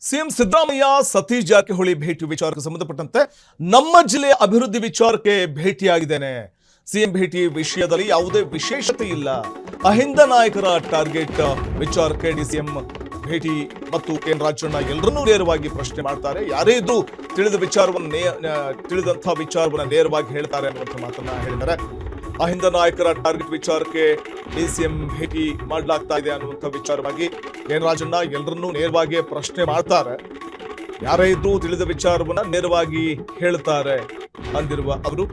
CM Siddaramaiah Satish Jarkiholi ಭೇಟಿ ವಿಚಾರಕ್ಕೆ ಸಂಬಂಧಪಟ್ಟಂತೆ ನಮ್ಮ ಜಿಲ್ಲೆಯ ಅಭಿವೃದ್ಧಿ ವಿಚಾರಕ್ಕೆ ಭೇಟಿಯಾಗಿದ್ದೇನೆ. ಸಿಎಂ ಭೇಟಿ ವಿಷಯದಲ್ಲಿ ಯಾವುದೇ ವಿಶೇಷತೆ ಇಲ್ಲ. ಅಹಿಂದ ನಾಯಕರ ಟಾರ್ಗೆಟ್ ವಿಚಾರಕ್ಕೆ ಡಿಸಿಎಂ ಭೇಟಿ ಮತ್ತು ಎನ್ ರಾಜಣ್ಣ ಎಲ್ಲರನ್ನೂ ನೇರವಾಗಿ ಪ್ರಶ್ನೆ ಮಾಡ್ತಾರೆ. ಯಾರೇ ಇದು ತಿಳಿದಂತಹ ವಿಚಾರವನ್ನ ನೇರವಾಗಿ ಹೇಳ್ತಾರೆ ಅನ್ನುವಂಥ ಮಾತನ್ನ ಹೇಳಿದ್ದಾರೆ. ಅಹಿಂದ ನಾಯಕರ ಟಾರ್ಗೆಟ್ ವಿಚಾರಕ್ಕೆ ಡಿಸಿಎಂ ಭೇಟಿ ಮಾಡಲಾಗ್ತಾ ಇದೆ ಅನ್ನುವಂಥ ವಿಚಾರವಾಗಿ ಎನ್ ರಾಜಣ್ಣ ಎಲ್ಲರನ್ನೂ ನೇರವಾಗಿ ಪ್ರಶ್ನೆ ಮಾಡ್ತಾರೆ. ಯಾರೇ ಇದ್ರೂ ತಿಳಿದ ವಿಚಾರವನ್ನ ನೇರವಾಗಿ ಹೇಳ್ತಾರೆ ಅಂದಿರುವ ಅವರು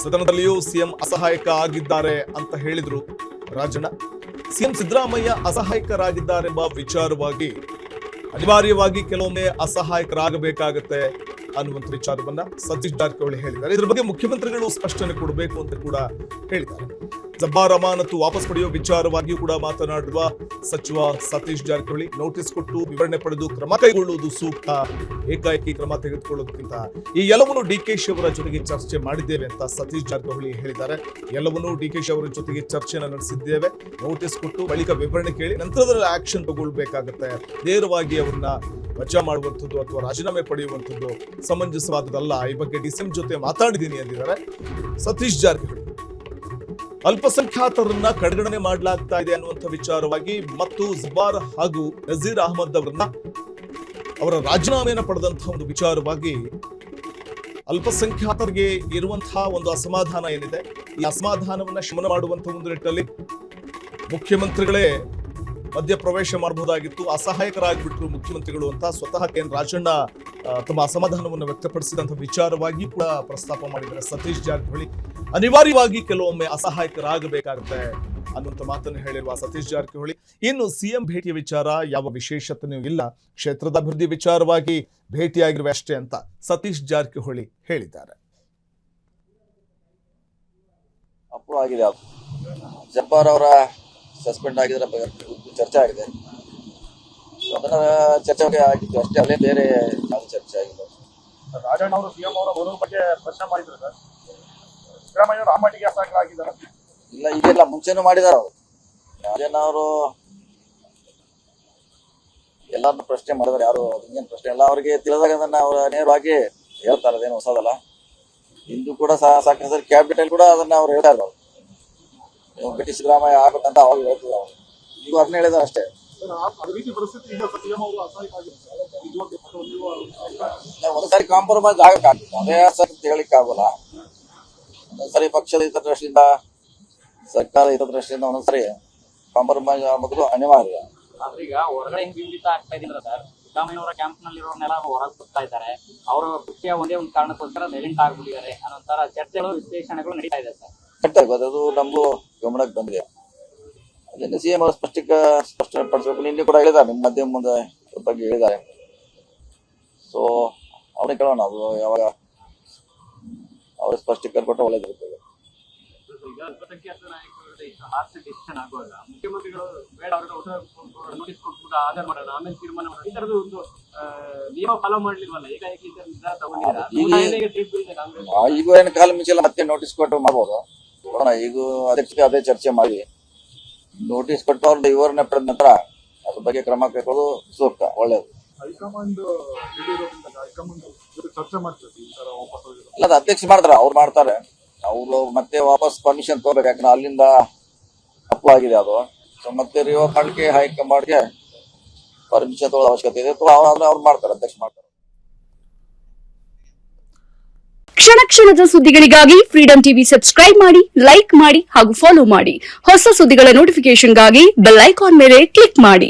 ಸದನದಲ್ಲಿಯೂ ಸಿಎಂ ಅಸಹಾಯಕ ಆಗಿದ್ದಾರೆ ಅಂತ ಹೇಳಿದ್ರು ರಾಜಣ್ಣ. ಸಿಎಂ ಸಿದ್ದರಾಮಯ್ಯ ಅಸಹಾಯಕರಾಗಿದ್ದಾರೆಂಬ ವಿಚಾರವಾಗಿ ಅನಿವಾರ್ಯವಾಗಿ ಕೆಲವೊಮ್ಮೆ ಅಸಹಾಯಕರಾಗಬೇಕಾಗತ್ತೆ ಅನ್ನುವಂಥ ವಿಚಾರವನ್ನ ಸತೀಶ್ ಜಾರಕಿಹೊಳಿ ಹೇಳಿದ್ದಾರೆ. ಇದರ ಬಗ್ಗೆ ಮುಖ್ಯಮಂತ್ರಿಗಳು ಸ್ಪಷ್ಟನೆ ಕೊಡಬೇಕು ಅಂತ ಕೂಡ ಹೇಳಿದ್ದಾರೆ. ಜಬ್ಬಾರ್ ಅಮಾನತು ವಾಪಸ್ ಪಡೆಯುವ ವಿಚಾರವಾಗಿಯೂ ಕೂಡ ಮಾತನಾಡಿರುವ ಸಚಿವ ಸತೀಶ್ ಜಾರಕಿಹೊಳಿ ನೋಟಿಸ್ ಕೊಟ್ಟು ವಿವರಣೆ ಪಡೆದು ಕ್ರಮ ಕೈಗೊಳ್ಳುವುದು ಸೂಕ್ತ, ಏಕಾಏಕಿ ಕ್ರಮ ತೆಗೆದುಕೊಳ್ಳೋದಕ್ಕಿಂತ ಈ ಎಲ್ಲವನ್ನೂ ಡಿಕೆಶಿ ಅವರ ಜೊತೆಗೆ ಚರ್ಚೆ ಮಾಡಿದ್ದೇವೆ ಅಂತ ಸತೀಶ್ ಜಾರಕಿಹೊಳಿ ಹೇಳಿದ್ದಾರೆ. ಎಲ್ಲವನ್ನೂ ಡಿಕೆಶಿ ಅವರ ಜೊತೆಗೆ ಚರ್ಚೆಯನ್ನು ನಡೆಸಿದ್ದೇವೆ, ನೋಟಿಸ್ ಕೊಟ್ಟು ಬಳಿಕ ವಿವರಣೆ ಕೇಳಿ ನಂತರದಲ್ಲಿ ಆಕ್ಷನ್ ತಗೊಳ್ಬೇಕಾಗತ್ತೆ. ನೇರವಾಗಿ ಅವರನ್ನ ವಜಾ ಮಾಡುವಂಥದ್ದು ಅಥವಾ ರಾಜೀನಾಮೆ ಪಡೆಯುವಂಥದ್ದು ಸಮಂಜಸವಾದದಲ್ಲ. ಈ ಬಗ್ಗೆ ಡಿಸಿಎಂ ಜೊತೆ ಮಾತಾಡಿದ್ದೀನಿ ಎಂದಿದ್ದಾರೆ ಸತೀಶ್ ಜಾರಕಿಹೊಳಿ. ಅಲ್ಪಸಂಖ್ಯಾತರನ್ನ ಕಡೆಗಣನೆ ಮಾಡಲಾಗ್ತಾ ಇದೆ ಅನ್ನುವಂಥ ವಿಚಾರವಾಗಿ ಮತ್ತು ಜಬ್ಬಾರ್ ಹಾಗೂ ನಜೀರ್ ಅಹಮದ್ ಅವರ ರಾಜೀನಾಮೆಯನ್ನು ಪಡೆದಂತಹ ಒಂದು ವಿಚಾರವಾಗಿ ಅಲ್ಪಸಂಖ್ಯಾತರಿಗೆ ಇರುವಂತಹ ಒಂದು ಅಸಮಾಧಾನ ಏನಿದೆ, ಈ ಅಸಮಾಧಾನವನ್ನ ಶಮನ ಮಾಡುವಂತಹ ಒಂದು ನಿಟ್ಟಿನಲ್ಲಿ ಮುಖ್ಯಮಂತ್ರಿಗಳೇ ಮಧ್ಯಪ್ರವೇಶ ಮಾಡಬಹುದಾಗಿತ್ತು. ಅಸಹಾಯಕರಾಗಿಬಿಟ್ರು ಮುಖ್ಯಮಂತ್ರಿಗಳು ಅಂತ ಸ್ವತಃ ಎನ್ ರಾಜಣ್ಣ ತಮ್ಮ ಅಸಮಾಧಾನವನ್ನು ವ್ಯಕ್ತಪಡಿಸಿದಂತಹ ವಿಚಾರವಾಗಿ ಕೂಡ ಪ್ರಸ್ತಾಪ ಮಾಡಿದ್ದಾರೆ ಸತೀಶ್ ಜಾರಕಿಹೊಳಿ. ಅನಿವಾರ್ಯವಾಗಿ ಕೆಲವೊಮ್ಮೆ ಅಸಹಾಯಕರಾಗಬೇಕಾಗುತ್ತೆ ಅನ್ನುವಂಥ ಮಾತನ್ನು ಹೇಳಿರುವ ಸತೀಶ್ ಜಾರಕಿಹೊಳಿ ಇನ್ನು ಸಿಎಂ ಭೇಟಿಯ ವಿಚಾರ ಯಾವ ವಿಶೇಷತೆಯೂ ಇಲ್ಲ, ಕ್ಷೇತ್ರದ ಅಭಿವೃದ್ಧಿ ವಿಚಾರವಾಗಿ ಭೇಟಿಯಾಗಿರುವೆ ಅಷ್ಟೇ ಅಂತ ಸತೀಶ್ ಜಾರಕಿಹೊಳಿ ಹೇಳಿದ್ದಾರೆ. ಆಗಿದೆ ಜಬ್ಬಾರ್ ಅವರ ಸಸ್ಪೆಂಡ್ ಆಗಿದ್ರ ಚರ್ಚೆ ಆಗಿದೆ, ಅದನ್ನ ಚರ್ಚೆ ಆಗಿತ್ತು ಅಷ್ಟೇ, ಅಲ್ಲೇ ಬೇರೆ ಯಾವ ಚರ್ಚೆ ಆಗಿಲ್ಲ. ರಾಜಣ್ಣ ಅವರು ಸಿಎಂ ಅವರ ಬರುವ ಬಗ್ಗೆ ಪ್ರಶ್ನೆ ಮಾಡಿದ್ರು ಸರ್. ಸಿದ್ದರಾಮಯ್ಯ ಅವರು ಆ ಮಟ್ಟಿಗೆ ಅಸಹಾಯಕರಾಗಿದ್ದಾರೆ? ಇಲ್ಲ, ಈಗೆಲ್ಲ ಮುಂಚೆನೂ ಮಾಡಿದಾರ ಅವರು. ರಾಜಣ್ಣ ಅವರು ಎಲ್ಲರನ್ನು ಪ್ರಶ್ನೆ ಮಾಡಿದಾರೆ, ಯಾರು ಹಿಂಗೇನು ಪ್ರಶ್ನೆ ಇಲ್ಲ, ಅವ್ರಿಗೆ ತಿಳಿದಾಗ ಅದನ್ನ ಅವ್ರ ನೇರವಾಗಿ ಹೇಳ್ತಾರೆ, ಅದೇನು ಹೊಸದಲ್ಲ. ಇಂದು ಕೂಡ ಸಾಕಷ್ಟು ಸರಿ ಕ್ಯಾಬಿನೆಟ್ ಅಲ್ಲಿ ಕೂಡ ಅದನ್ನ ಅವ್ರು ಹೇಳ್ತಾ ಇದ್ರು. ಭೇಟಿ ಸಿದ್ದರಾಮಯ್ಯ ಆಗ್ಬೇಕಂತ ಅವಾಗ ಹೇಳ್ತಿದ್ರು ಅವರು, ಈಗ ಅದನ್ನ ಹೇಳಿದಾರೆ ಅಷ್ಟೇ. ಒಂದ್ಸರಿ ಕಾಂಪ್ರಮೈಸ್ ಆಗಕ್ಕಾಗ್ತದೆ, ಅದೇ ಸರಿ ಹೇಳಿಕ್ ಆಗೋಲ್ಲ. ಒಂದೊಂದ್ಸರಿ ಪಕ್ಷದ ಹಿತದೃಷ್ಟಿಯಿಂದ ಸರ್ಕಾರದ ಹಿತದೃಷ್ಟಿಯಿಂದ ಒಂದೊಂದ್ಸರಿ ಕಾಂಪ್ರಮೈಸ್ ಆಗೋದು ಅನಿವಾರ್ಯ. ಈಗ ಹೊರಗಡೆ ಹಿಂಬಿಂಬಿತ ಆಗ್ತಾ ಇದ್ದೀರಾ ಸರ್, ಸಿದ್ದರಾಮಯ್ಯ ಕ್ಯಾಂಪ್ ನಲ್ಲಿರೋನೆಲ್ಲ ಹೊರಗೆ ಬರ್ತಾ ಇದ್ದಾರೆ, ಅವರ ಮುಖ್ಯ ಒಂದೇ ಒಂದು ಕಾರಣಕ್ಕೋಸ್ಕರ ಸೈಲೆಂಟ್ ಆಗ್ಬಿಟ್ಟಿದ್ದಾರೆ ಅನ್ನೋಂತರ ಚರ್ಚೆಗಳು ವಿಶ್ಲೇಷಣೆಗಳು ನಡೀತಾ ಇದೆ ಸರ್. ಕರೆಕ್ಟಾಗಿ ಅದು ನಮಗೂ ಗಮನಕ್ಕೆ ಬಂದಿದೆ. ಅದನ್ನ ಸಿಎಂ ಅವರು ಸ್ಪಷ್ಟನೆ ಪಡಿಸಬೇಕು. ನಿನ್ನೆ ಕೂಡ ಹೇಳಿದ್ದಾರೆ, ನಿಮ್ಮ ಮಾಧ್ಯಮ ಮುಂದೆ ಬಗ್ಗೆ ಹೇಳಿದ್ದಾರೆ. ಸೊ ಅವ್ರನ್ನ ಕೇಳೋಣ, ಅದು ಯಾವಾಗ ಅವ್ರ ಸ್ಪಷ್ಟೀಕರಣ ಕೊಟ್ಟರೆ ಒಳ್ಳೇದಿರ್ತದೆ. ಈಗ ಅಲ್ಪಸಂಖ್ಯಾತ ನಾಯಕರು ಡಿಸಿಷನ್ ಆಗುವಾಗ ಮುಖ್ಯಮಂತ್ರಿಗಳು ಬೇಡ ಅವ್ರಿಗೆ ನೋಟಿಸ್ ಕೊಟ್ಬಿಟ್ಟು ಆಧಾರ ಮಾಡೋಣ, ಆಮೇಲೆ ತೀರ್ಮಾನ ಮಾಡೋಣ, ಈ ತರದ ಒಂದು ನಿಯಮ ಫಾಲೋ ಮಾಡ್ಲಿಲ್ವಲ್ಲ, ಈಗ ನಿರ್ಧಾರ ತಗೊಂಡಿದ್ದಾರೆ. ಈಗ ಏನು ಕಾಲ ಮಿಂಚೆಲ್ಲ ಮತ್ತೆ ನೋಟಿಸ್ ಕೊಟ್ಟು ಮಾಡ್ಬೋದು. ಈಗ ಅದಕ್ಕೆ ಅದೇ ಚರ್ಚೆ ಮಾಡಿ ನೋಟಿಸ್ ಕೊಟ್ಟು ಅವ್ರ ವಿವರಣೆ ಪಡೆದ ನಂತರ ಅದ್ರ ಬಗ್ಗೆ ಕ್ರಮ ಕೈಗೊಳ್ಳೋದು ಸೂಕ್ತ, ಒಳ್ಳೇದು. ಅಲ್ಲ, ಅಧ್ಯಕ್ಷ ಮಾಡ್ತಾರೆ, ಅವ್ರು ಮಾಡ್ತಾರೆ. ಅವರು ಮತ್ತೆ ವಾಪಸ್ ಪರ್ಮಿಷನ್ ತಗೋಬೇಕು, ಯಾಕಂದ್ರೆ ಅಲ್ಲಿಂದ ಅಪ್ಲೈ ಆಗಿದೆ ಅದು. ಸೊ ಮತ್ತೆ ರಿವೋಕ್ ಮಾಡಲಿಕ್ಕೆ ಹೈಕಮಾಂಡ್ಗೆ ಪರ್ಮಿಷನ್ ತಗೊಳ್ಳೋ ಅವಶ್ಯಕತೆ ಇದೆ, ಅವ್ರು ಮಾಡ್ತಾರೆ, ಅಧ್ಯಕ್ಷ ಮಾಡ್ತಾರೆ. ಕ್ಷಣ ಕ್ಷಣದ ಸುದ್ದಿಗಳಿಗಾಗಿ ಫ್ರೀಡಂ ಟಿವಿ ಸಬ್ಸ್ಕ್ರೈಬ್ ಮಾಡಿ, ಲೈಕ್ ಮಾಡಿ ಹಾಗೂ ಫಾಲೋ ಮಾಡಿ. ಹೊಸ ಸುದ್ದಿಗಳ ನೋಟಿಫಿಕೇಶನ್ಗಾಗಿ ಬೆಲ್ ಐಕಾನ್ ಮೇಲೆ ಕ್ಲಿಕ್ ಮಾಡಿ.